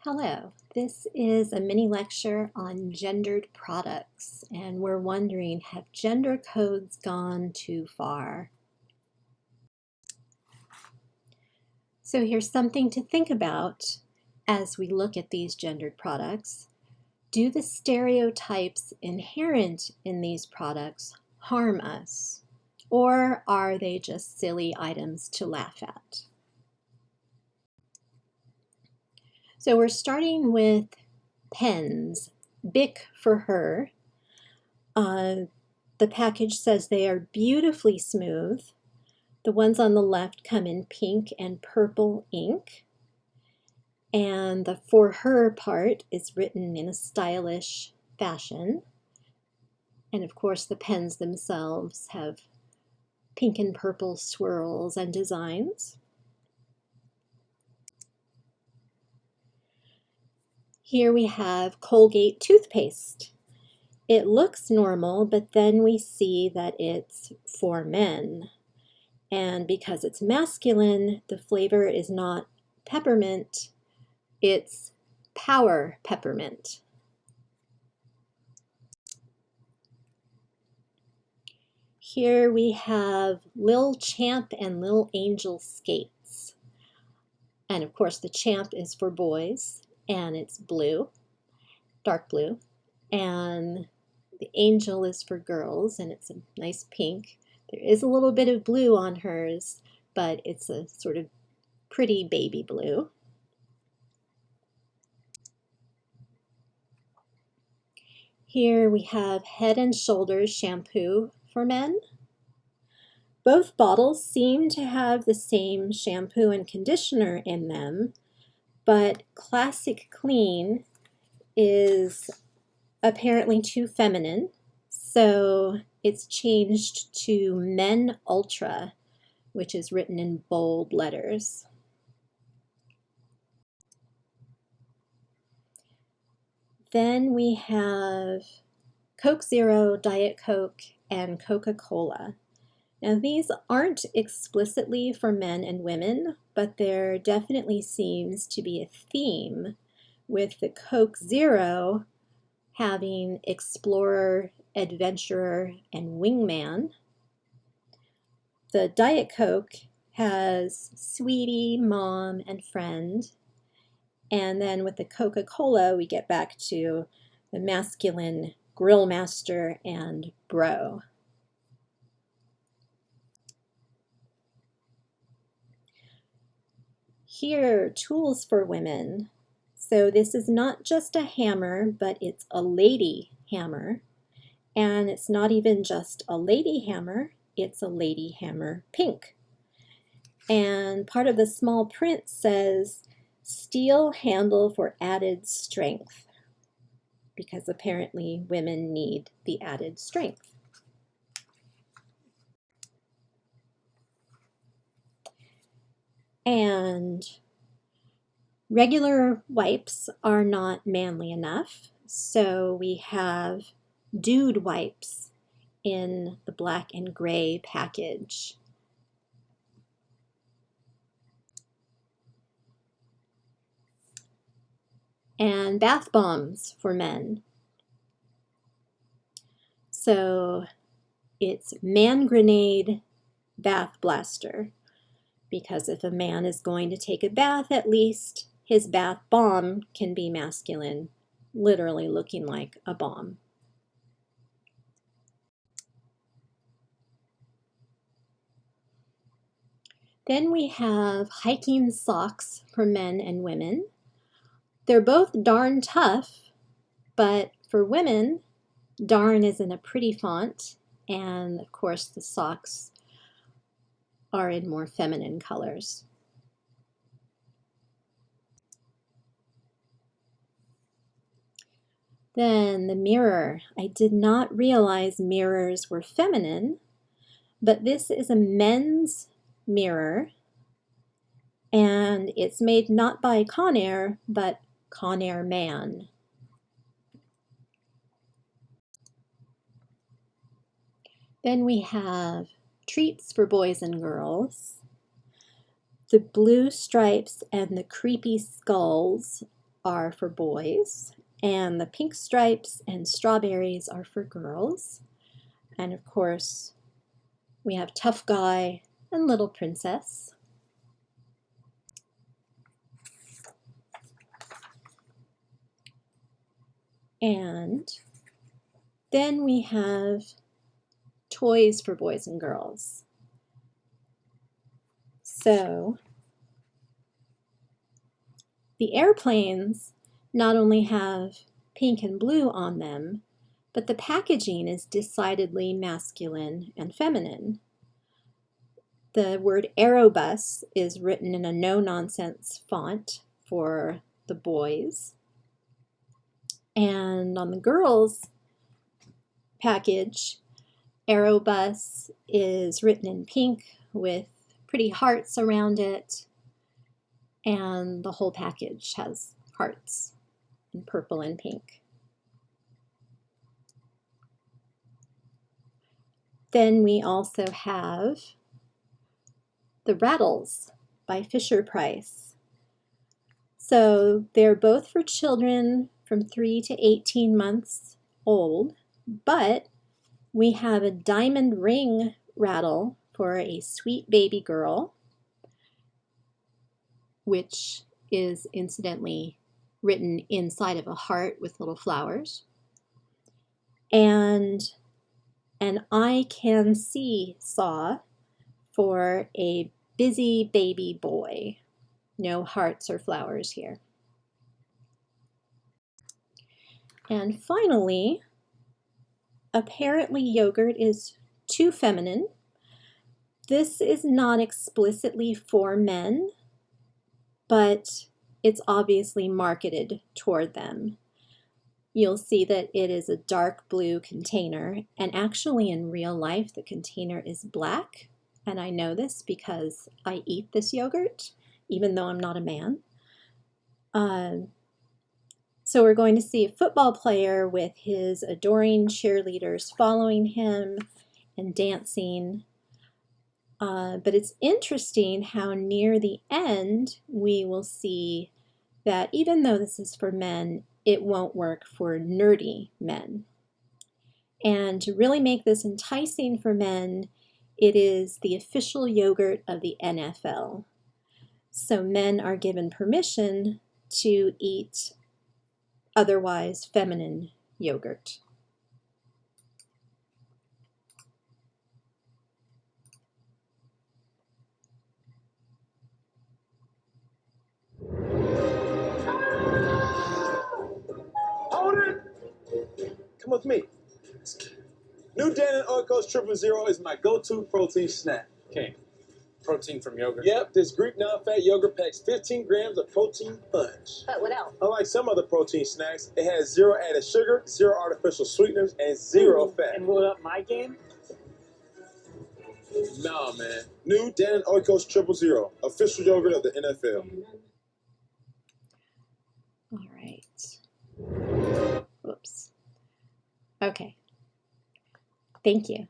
Hello, this is a mini lecture on gendered products, and we're wondering, have gender codes gone too far? So here's something to think about as we look at these gendered products. Do the stereotypes inherent in these products harm us, or are they just silly items to laugh at? So we're starting with pens, Bic for her. The package says they are beautifully smooth. The ones on the left come in pink and purple ink. And the for her part is written in a stylish fashion. And of course the pens themselves have pink and purple swirls and designs. Here we have Colgate toothpaste. It looks normal, but then we see that it's for men. And because it's masculine, the flavor is not peppermint, it's power peppermint. Here we have Lil Champ and Lil Angel skates. And of course the Champ is for boys, and it's blue, dark blue. And the Angel is for girls, and it's a nice pink. There is a little bit of blue on hers, but it's a sort of pretty baby blue. Here we have Head and Shoulders shampoo for men. Both bottles seem to have the same shampoo and conditioner in them, but Classic Clean is apparently too feminine, so it's changed to Men Ultra, which is written in bold letters. Then we have Coke Zero, Diet Coke, and Coca-Cola. Now these aren't explicitly for men and women, but there definitely seems to be a theme with the Coke Zero having explorer, adventurer, and wingman. The Diet Coke has sweetie, mom, and friend. And then with the Coca-Cola, we get back to the masculine grill master and bro. Here, tools for women. So this is not just a hammer, but it's a lady hammer. And it's not even just a lady hammer, it's a lady hammer pink. And part of the small print says, steel handle for added strength, because apparently women need the added strength. And regular wipes are not manly enough, so we have dude wipes in the black and gray package. And bath bombs for men. So it's Man Grenade Bath Blaster, because if a man is going to take a bath, at least his bath bomb can be masculine, literally looking like a bomb. Then we have hiking socks for men and women. They're both darn tough, but for women, darn is in a pretty font, and of course the socks are in more feminine colors. Then the mirror. I did not realize mirrors were feminine, but this is a men's mirror, and it's made not by Conair, but Conair Man. Then we have treats for boys and girls. The blue stripes and the creepy skulls are for boys, and the pink stripes and strawberries are for girls. And of course, we have Tough Guy and Little Princess. And then we have toys for boys and girls. So the airplanes not only have pink and blue on them, but the packaging is decidedly masculine and feminine. The word Aerobus is written in a no-nonsense font for the boys. And on the girls' package, Aerobus is written in pink with pretty hearts around it, and the whole package has hearts in purple and pink. Then we also have the Rattles by Fisher-Price. So they're both for children from 3 to 18 months old, but we have a diamond ring rattle for a sweet baby girl, which is incidentally written inside of a heart with little flowers, and an I Can See saw for a busy baby boy. No hearts or flowers here. And finally, apparently yogurt is too feminine. This is not explicitly for men, but it's obviously marketed toward them. You'll see that it is a dark blue container, and actually in real life the container is black, and I know this because I eat this yogurt, even though I'm not a man. So we're going to see a football player with his adoring cheerleaders following him and dancing. But it's interesting how near the end we will see that even though this is for men, it won't work for nerdy men. And to really make this enticing for men, it is the official yogurt of the NFL. So men are given permission to eat otherwise feminine yogurt. Hold it! Come with me. New Dannon Oikos Triple Zero is my go-to protein snack. Okay. Protein from yogurt. Yep, this Greek non-fat yogurt packs 15 grams of protein punch. But what else? Unlike some other protein snacks, it has 0 added sugar, 0 artificial sweeteners, and 0 fat. And will it up my game? Nah, man. New Dannon Oikos Triple Zero, official yogurt of the NFL. All right. Whoops. Okay. Thank you.